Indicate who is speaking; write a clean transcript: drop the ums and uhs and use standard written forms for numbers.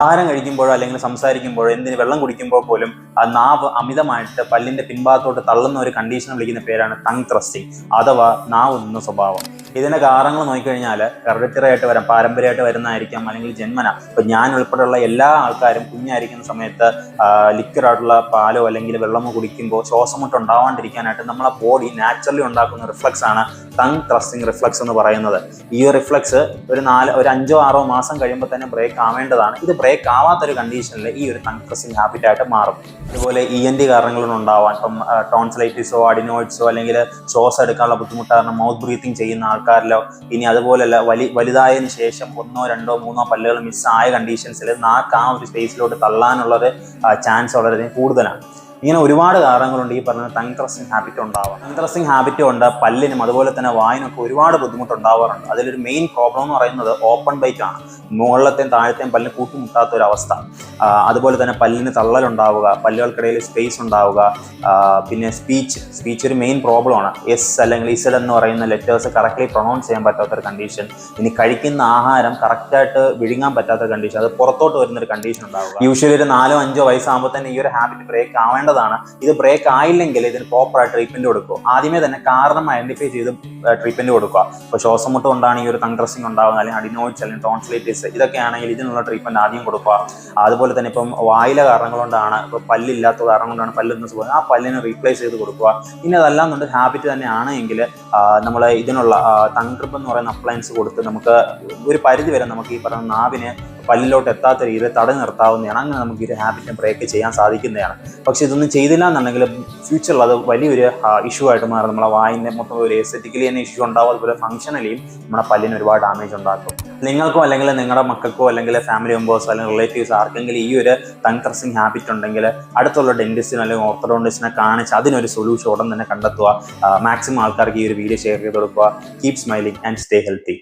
Speaker 1: ആഹാരം കഴിക്കുമ്പോഴോ അല്ലെങ്കിൽ സംസാരിക്കുമ്പോഴോ എന്തിന് വെള്ളം കുടിക്കുമ്പോൾ പോലും ആ നാവ് അമിതമായിട്ട് പല്ലിന്റെ പിൻഭാഗത്തോട്ട് തള്ളുന്ന ഒരു കണ്ടീഷൻ വിളിക്കുന്ന പേരാണ് ടങ് ത്രസ്റ്റിംഗ് അഥവാ നാവ് ഉന്ന സ്വഭാവം. ഇതിന്റെ കാരണങ്ങൾ നോക്കിക്കഴിഞ്ഞാൽ ഹെറിഡിറ്ററി ആയിട്ട് വരാം, പാരമ്പര്യമായിട്ട് വരുന്നതായിരിക്കാം, അല്ലെങ്കിൽ ജന്മന. ഇപ്പൊ ഞാൻ ഉൾപ്പെടെയുള്ള എല്ലാ ആൾക്കാരും കുഞ്ഞായിരിക്കുന്ന സമയത്ത് ലിക്വിഡ് ആയിട്ടുള്ള പാലോ അല്ലെങ്കിൽ വെള്ളമോ കുടിക്കുമ്പോൾ ശ്വാസമുട്ട് ഉണ്ടാവാണ്ടിരിക്കാനായിട്ട് നമ്മളെ ബോഡി നാച്ചുറലി ഉണ്ടാക്കുന്ന റിഫ്ലക്സ് ആണ് ടങ് ത്രസ്റ്റിംഗ് റിഫ്ലക്സ് എന്ന് പറയുന്നത്. ഈ റിഫ്ലക്സ് ഒരു 5-6 മാസം കഴിയുമ്പോൾ തന്നെ ബ്രേക്ക് ആവേണ്ടതാണ്. ഇത് ബ്രേക്ക് ആവാത്തൊരു കണ്ടീഷനിൽ ഈ ഒരു ടങ് ത്രസ്റ്റിംഗ് ഹാബിറ്റ് ആയിട്ട് മാറും. അതുപോലെ ENT കാരണങ്ങളും ഉണ്ടാവാൻ, ഇപ്പം ടോൺസിലൈറ്റിസോ അഡിനോയിഡ്സോ അല്ലെങ്കിൽ ശ്വാസം എടുക്കാനുള്ള ബുദ്ധിമുട്ട് കാരണം മൗത്ത് ബ്രീത്തിങ് ചെയ്യുന്ന ആൾക്കാരിലോ, ഇനി അതുപോലെയല്ല വലുതായതിനു ശേഷം 1, 2, 3 പല്ലുകൾ മിസ്സായ കണ്ടീഷൻസിൽ നാക്ക് ആ ഒരു സ്പേസിലോട്ട് തള്ളാനുള്ളൊരു ചാൻസ് വളരെയധികം കൂടുതലാണ്. ഇങ്ങനെ ഒരുപാട് കാരണങ്ങളുണ്ട് ഈ പറഞ്ഞ ടങ് ത്രസ്റ്റിംഗ് ഹാബിറ്റ് ഉണ്ടാവാം. ടങ് ത്രസ്റ്റിംഗ് ഹാബിറ്റ് കൊണ്ട് പല്ലിനും അതുപോലെ തന്നെ വായിനൊക്കെ ഒരുപാട് ബുദ്ധിമുട്ടുണ്ടാവാറുണ്ട്. അതിലൊരു മെയിൻ പ്രോബ്ലം എന്ന് പറയുന്നത് ഓപ്പൺ ബൈറ്റ് ആണ്. മുകളിലത്തെയും താഴത്തെയും പല്ലിന് കൂട്ടിമുട്ടാത്ത ഒരു അവസ്ഥ. അതുപോലെ തന്നെ പല്ലിന് തള്ളലുണ്ടാവുക, പല്ലുകൾക്കിടയിൽ സ്പേസ് ഉണ്ടാവുക, പിന്നെ സ്പീച്ച് ഒരു മെയിൻ പ്രോബ്ലമാണ്. എസ് അല്ലെങ്കിൽ ഇസഡ് എന്ന് പറയുന്ന ലെറ്റേഴ്സ് കറക്റ്റ്ലി പ്രൊണൗൺസ് ചെയ്യാൻ പറ്റാത്തൊരു കണ്ടീഷൻ. ഇനി കഴിക്കുന്ന ആഹാരം കറക്റ്റായിട്ട് വിഴുങ്ങാൻ പറ്റാത്ത കണ്ടീഷൻ, അത് പുറത്തോട്ട് വരുന്നൊരു കണ്ടീഷൻ ഉണ്ടാവുക. യൂഷ്വലി ഒരു 4-5 വയസ്സാകുമ്പോൾ തന്നെ ഈ ഒരു ഹാബിറ്റ് ബ്രേക്ക് ആവേണ്ടതാണ്. ഇത് ബ്രേക്ക് ആയില്ലെങ്കിൽ ഇതിന് പ്രോപ്പറായിട്ട് ട്രീറ്റ്മെന്റ് കൊടുക്കുക. ആദ്യമേ തന്നെ കാരണം ഐഡന്റിഫൈ ചെയ്ത് ട്രീറ്റ്മെന്റ് കൊടുക്കുക. ഇപ്പോൾ ശ്വാസമുട്ട് കൊണ്ടാണ് ഈ ഒരു ടങ് ത്രസ്റ്റിംഗ് ഉണ്ടാകുന്നത്, അല്ലെങ്കിൽ അഡിനോയിഡ്സ് അല്ലെങ്കിൽ ടോൺസിലൈറ്റിസ്, ഇതൊക്കെ ആണെങ്കിൽ ഇതിനുള്ള ട്രീറ്റ്മെന്റ് ആദ്യം കൊടുക്കുക. അതുപോലെ തന്നെ ഇപ്പം വായിലെ കാരണങ്ങൾ കൊണ്ടാണ്, ഇപ്പോൾ പല്ലില്ലാത്ത കാരണം കൊണ്ടാണ് പല്ലിന്ന് സുഖം, ആ പല്ലിനെ റീപ്ലേസ് ചെയ്ത് കൊടുക്കുക. ഇനി അതല്ലാന്നുണ്ട് ഹാബിറ്റ് തന്നെ ആണെങ്കിൽ നമ്മൾ ഇതിനുള്ള ടങ് ട്രിപ്പ് എന്ന് പറയുന്ന അപ്ലയൻസ് കൊടുത്ത് നമുക്ക് ഒരു പരിധി വരെ നമുക്ക് ഈ പറയുന്ന നാവിനെ പല്ലിലോട്ട് എത്താത്ത രീതിയിൽ തടഞ്ഞു നിർത്താവുന്നതാണ്. അങ്ങനെ നമുക്ക് ഈ ഒരു ഹാബിറ്റിനെ ബ്രേക്ക് ചെയ്യാൻ സാധിക്കുന്നതാണ്. പക്ഷെ ഇതൊന്നും ചെയ്തില്ല എന്നുണ്ടെങ്കിൽ ഫ്യൂച്ചറിൽ അത് വലിയൊരു ഇഷ്യൂ ആയിട്ട് മാറും. നമ്മളെ വായിൻ്റെ മൊത്തം ഒരു എസ്തെറ്റിക്കലി തന്നെ ഇഷ്യൂ ഉണ്ടാവും, അതുപോലെ ഫംഗ്ഷനലിയും നമ്മുടെ പല്ലിന് ഒരുപാട് ഡാമേജ് ഉണ്ടാക്കും. നിങ്ങൾക്കോ അല്ലെങ്കിൽ നിങ്ങളുടെ മക്കൾക്കോ അല്ലെങ്കിൽ ഫാമിലി മെമ്പേഴ്സോ അല്ലെങ്കിൽ റിലേറ്റീവ്സ് ആർക്കെങ്കിലും ഈ ഒരു ടങ് ത്രസ്റ്റിംഗ് ഹാബിറ്റ് ഉണ്ടെങ്കിൽ അടുത്തുള്ള ഡെന്റിസ്റ്റിനോ അല്ലെങ്കിൽ ഓർത്തഡോണ്ടിസ്റ്റിനെ കാണിച്ച് അതിനൊരു സൊല്യൂഷൻ ഉടൻ തന്നെ കണ്ടെത്തുക. മാക്സിമം ആൾക്കാർക്ക് ഈ ഒരു വീഡിയോ ഷെയർ ചെയ്ത് കൊടുക്കുക. Keep smiling and stay healthy.